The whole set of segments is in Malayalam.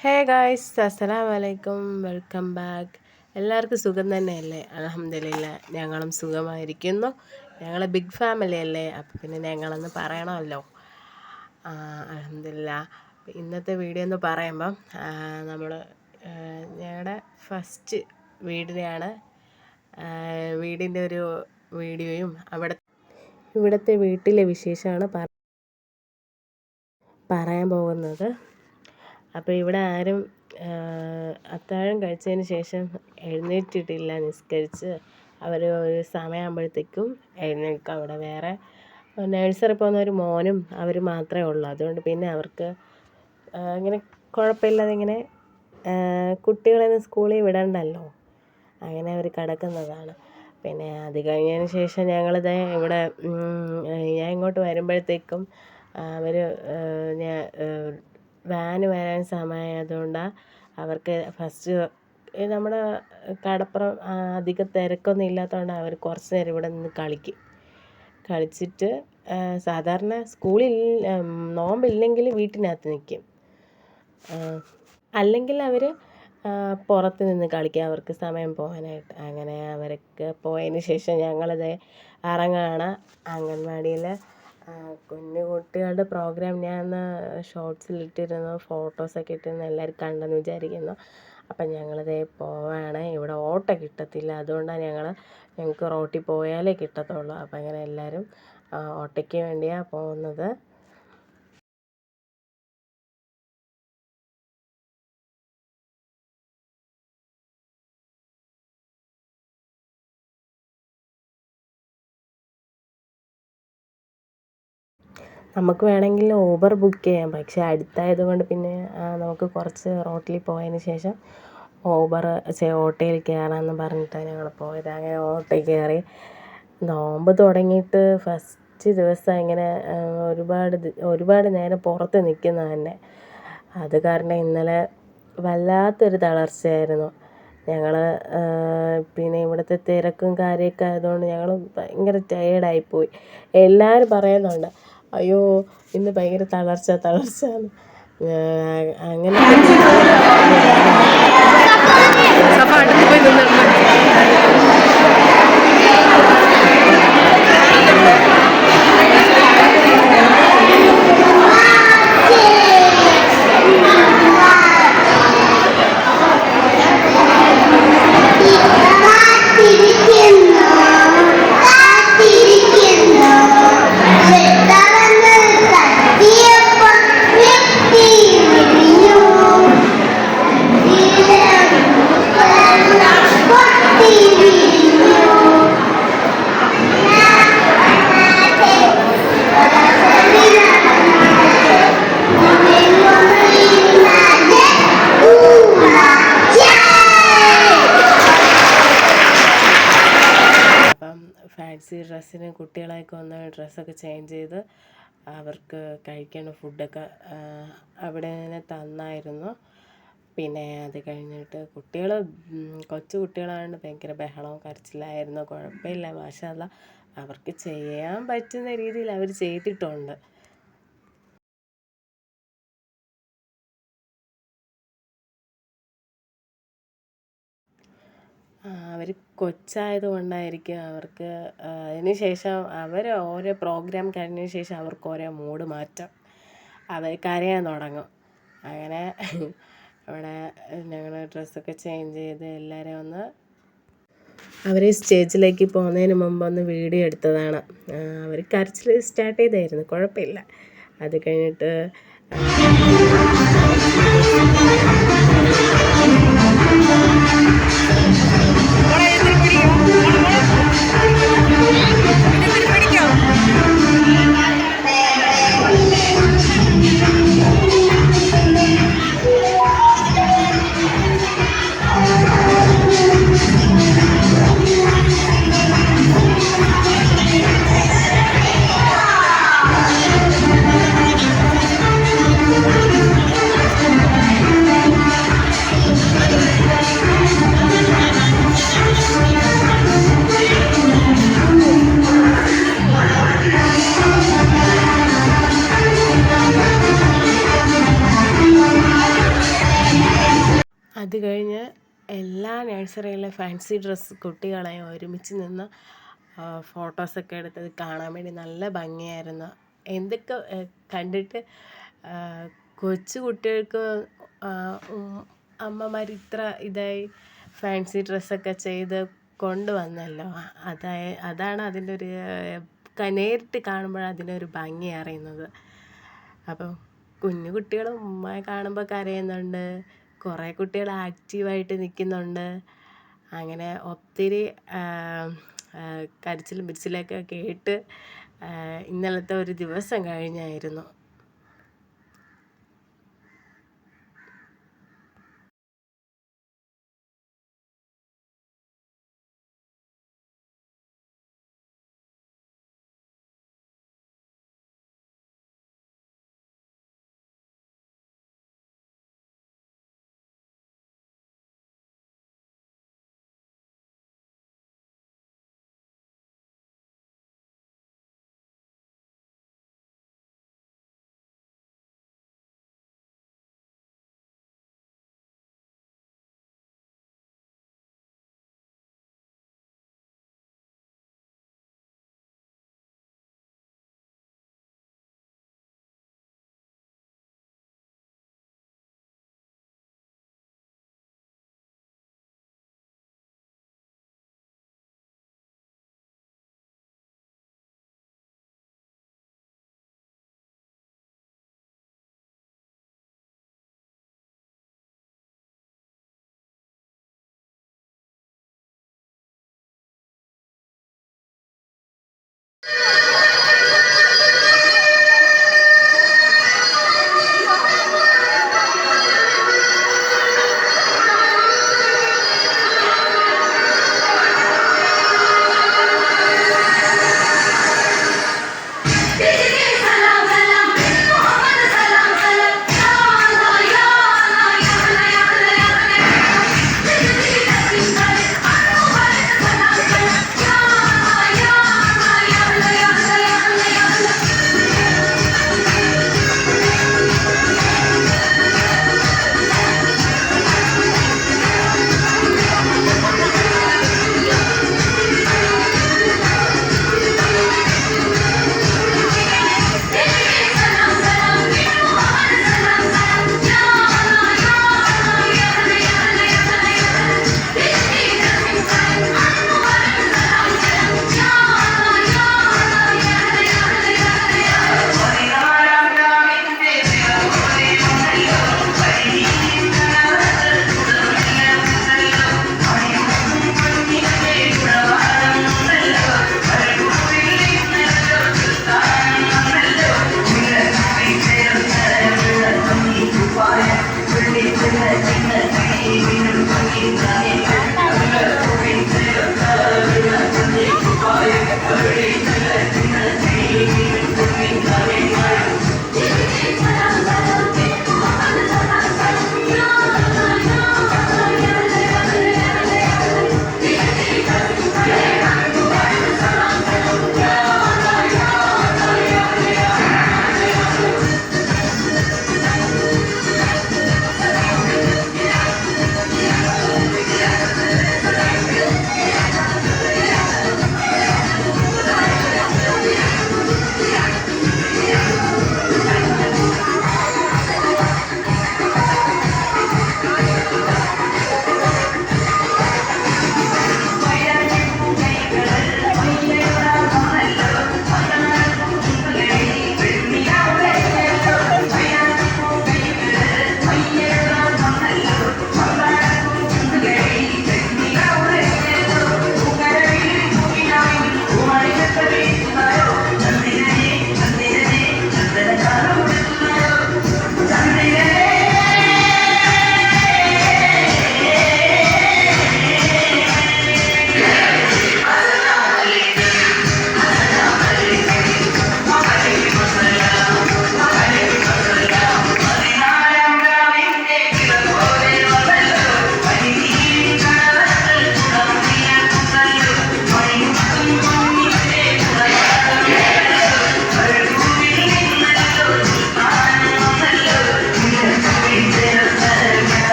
ഹേ ഗായ്സ്, അസ്സലാമു അലൈക്കും. Welcome back. എല്ലാവർക്കും സുഖം തന്നെയല്ലേ? അൽഹംദുലില്ലാ, ഞങ്ങളും സുഖമായിരിക്കുന്നു. ഞങ്ങൾ ബിഗ് ഫാമിലി അല്ലേ, അപ്പം പിന്നെ ഞങ്ങളൊന്ന് പറയണമല്ലോ. അൽഹംദുലില്ലാ. ഇന്നത്തെ വീഡിയോ എന്ന് പറയുമ്പം നമ്മൾ ഞങ്ങളുടെ ഫസ്റ്റ് വീടിനെയാണ്, വീടിൻ്റെ ഒരു വീഡിയോയും ഇവിടുത്തെ വീട്ടിലെ വിശേഷമാണ് പറയാൻ പോകുന്നത്. അപ്പോൾ ഇവിടെ ആരും അത്താഴം കഴിച്ചതിന് ശേഷം എഴുന്നേറ്റിട്ടില്ല. നിസ്കരിച്ച് അവർ ഒരു സമയമാകുമ്പോഴത്തേക്കും എഴുന്നേൽക്കും. അവിടെ വേറെ നഴ്സറി പോകുന്ന ഒരു മോനും അവർ മാത്രമേ ഉള്ളൂ. അതുകൊണ്ട് പിന്നെ അവർക്ക് ഇങ്ങനെ കുഴപ്പമില്ലാതെ ഇങ്ങനെ കുട്ടികളെ സ്കൂളിൽ വിടണ്ടല്ലോ, അങ്ങനെ അവർ കിടക്കുന്നതാണ്. പിന്നെ അത് കഴിഞ്ഞതിന് ശേഷം ഞങ്ങളിത് ഇവിടെ ഞാൻ ഇങ്ങോട്ട് വരുമ്പോഴത്തേക്കും അവർ വാന് വരാൻ സമയമായതുകൊണ്ടാണ് അവർക്ക് ഫസ്റ്റ് നമ്മുടെ കടപ്പുറം അധികം തിരക്കൊന്നും ഇല്ലാത്തതുകൊണ്ട് അവർ കുറച്ച് നേരം ഇവിടെ നിന്ന് കളിച്ചിട്ട് സാധാരണ സ്കൂളിൽ നോമ്പില്ലെങ്കിൽ വീട്ടിനകത്ത് നിൽക്കും. അല്ലെങ്കിൽ അവർ പുറത്ത് നിന്ന് കളിക്കുക, അവർക്ക് സമയം പോകാനായിട്ട്. അങ്ങനെ അവരൊക്കെ പോയതിന് ശേഷം ഞങ്ങളിത് ഇറങ്ങുകയാണ്. അംഗൻവാടിയിൽ കുഞ്ഞു കുട്ടികളുടെ പ്രോഗ്രാം ഞാൻ ഷോർട്സിലിട്ടിരുന്നു, ഫോട്ടോസൊക്കെ ഇട്ടിരുന്നു, എല്ലാവരും കണ്ടെന്ന് വിചാരിക്കുന്നു. അപ്പം ഞങ്ങളിതേ പോവാണ്. ഇവിടെ ഓട്ടോ കിട്ടത്തില്ല, അതുകൊണ്ടാണ് ഞങ്ങൾക്ക് റോട്ടിൽ പോയാലേ കിട്ടത്തുള്ളൂ. അപ്പം അങ്ങനെ എല്ലാവരും ഓട്ടോയ്ക്ക് വേണ്ടിയാണ് പോകുന്നത്. നമുക്ക് വേണമെങ്കിൽ ഊബർ ബുക്ക് ചെയ്യാം, പക്ഷേ അടുത്തായതുകൊണ്ട് പിന്നെ നമുക്ക് കുറച്ച് റോട്ടിൽ പോയതിന് ശേഷം ഓട്ടോയിൽ കയറാമെന്ന് പറഞ്ഞിട്ടാണ് ഞങ്ങൾ പോയത്. അങ്ങനെ ഓട്ടോയിൽ കയറി. നോമ്പ് തുടങ്ങിയിട്ട് ഫസ്റ്റ് ദിവസം ഇങ്ങനെ ഒരുപാട് നേരം പുറത്ത് നിൽക്കുന്നത് തന്നെ. അത് കാരണം ഇന്നലെ വല്ലാത്തൊരു തളർച്ചയായിരുന്നു. ഞങ്ങൾ പിന്നെ ഇവിടുത്തെ തിരക്കും കാര്യമൊക്കെ ആയതുകൊണ്ട് ഞങ്ങൾ ഭയങ്കര ടയേർഡായിപ്പോയി. എല്ലാവരും പറയുന്നുണ്ട്, അയ്യോ ഇന്ന് ഭയങ്കര തളർച്ചയെന്ന്. അങ്ങനെ ഫാൻസി ഡ്രസ്സിന് കുട്ടികളെയൊക്കെ ഒന്ന് ഡ്രസ്സൊക്കെ ചേഞ്ച് ചെയ്ത് അവർക്ക് കഴിക്കേണ്ട ഫുഡൊക്കെ അവിടെ നിന്ന് തന്നായിരുന്നു. പിന്നെ അത് കഴിഞ്ഞിട്ട് കൊച്ചു കുട്ടികളായതുകൊണ്ട് ഭയങ്കര ബഹളവും കരച്ചിലായിരുന്നു. കുഴപ്പമില്ല, മാഷാ അല്ലാ, അവർക്ക് ചെയ്യാൻ പറ്റുന്ന രീതിയിൽ അവർ ചെയ്തിട്ടുണ്ട്. അവർ കൊച്ചായത് കൊണ്ടായിരിക്കും അവർക്ക് അതിന് ശേഷം ഓരോ പ്രോഗ്രാം കഴിഞ്ഞതിന് ശേഷം അവർക്ക് ഓരോ മൂഡ് മാറ്റം, അവർ കരയാൻ തുടങ്ങും. അങ്ങനെ അവിടെ ഞങ്ങൾ ഡ്രസ്സൊക്കെ ചേഞ്ച് ചെയ്ത് എല്ലാവരെയും ഒന്ന് അവർ സ്റ്റേജിലേക്ക് പോകുന്നതിന് മുമ്പ് ഒന്ന് വീഡിയോ എടുത്തതാണ്. അവർ കരച്ചിൽ സ്റ്റാർട്ട് ചെയ്തായിരുന്നു, കുഴപ്പമില്ല. അത് കഴിഞ്ഞിട്ട് അത് കഴിഞ്ഞ് എല്ലാ നഴ്സറിയിലെ ഫാൻസി ഡ്രസ്സ് കുട്ടികളെയും ഒരുമിച്ച് നിന്ന് ഫോട്ടോസൊക്കെ എടുത്തത് കാണാൻ വേണ്ടി നല്ല ഭംഗിയായിരുന്നു. എന്തൊക്കെ കണ്ടിട്ട് കൊച്ചു കുട്ടികൾക്ക് അമ്മമാർ ഇത്ര ഇതായി ഫാൻസി ഡ്രസ്സൊക്കെ ചെയ്ത് കൊണ്ടുവന്നല്ലോ. അതാണ് അതിൻ്റെ ഒരു നേരിട്ട് കാണുമ്പോഴാണ് അതിനൊരു ഭംഗി അറിയുന്നത്. അപ്പോൾ കുഞ്ഞു കുട്ടികൾ ഉമ്മയെ കാണുമ്പോൾ കരയുന്നുണ്ട്, കുറേ കുട്ടികൾ ആക്റ്റീവായിട്ട് നിൽക്കുന്നുണ്ട്. അങ്ങനെ ഒത്തിരി കരച്ചിലും പിരിച്ചിലൊക്കെ കേട്ട് ഇന്നലത്തെ ഒരു ദിവസം കഴിഞ്ഞായിരുന്നു.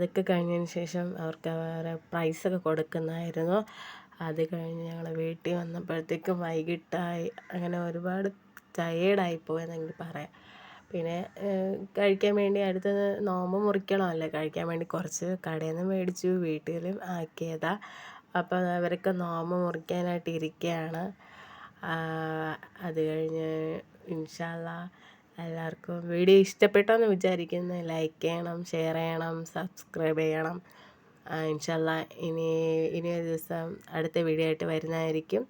അതൊക്കെ കഴിഞ്ഞതിന് ശേഷം അവർക്ക് വേറെ പ്രൈസൊക്കെ കൊടുക്കുന്നതായിരുന്നു. അത് കഴിഞ്ഞ് ഞങ്ങൾ വീട്ടിൽ വന്നപ്പോഴത്തേക്കും വൈകിട്ടായി. അങ്ങനെ ഒരുപാട് ടയേർഡായിപ്പോയെന്നെങ്കിൽ പറയാം. പിന്നെ കഴിക്കാൻ വേണ്ടി അടുത്ത് നോമ്പ് മുറിക്കണമല്ലോ, കഴിക്കാൻ വേണ്ടി കുറച്ച് കടയിൽ നിന്ന് മേടിച്ചു, വീട്ടിലും ആക്കിയതാണ്. അപ്പോൾ അവരൊക്കെ നോമ്പ് മുറിക്കാനായിട്ട് ഇരിക്കുകയാണ്. അത് കഴിഞ്ഞ് ഇൻഷാ അല്ലാഹ് എല്ലാവർക്കും വീഡിയോ ഇഷ്ടപ്പെട്ടെന്ന് വിചാരിക്കുന്നു. ലൈക്ക് ചെയ്യണം, ഷെയർ ചെയ്യണം, സബ്സ്ക്രൈബ് ചെയ്യണം. ഇൻഷാ അല്ലാഹ് ഇനി ഒരു ദിവസം അടുത്ത വീഡിയോ ആയിട്ട് വരുന്നതായിരിക്കും.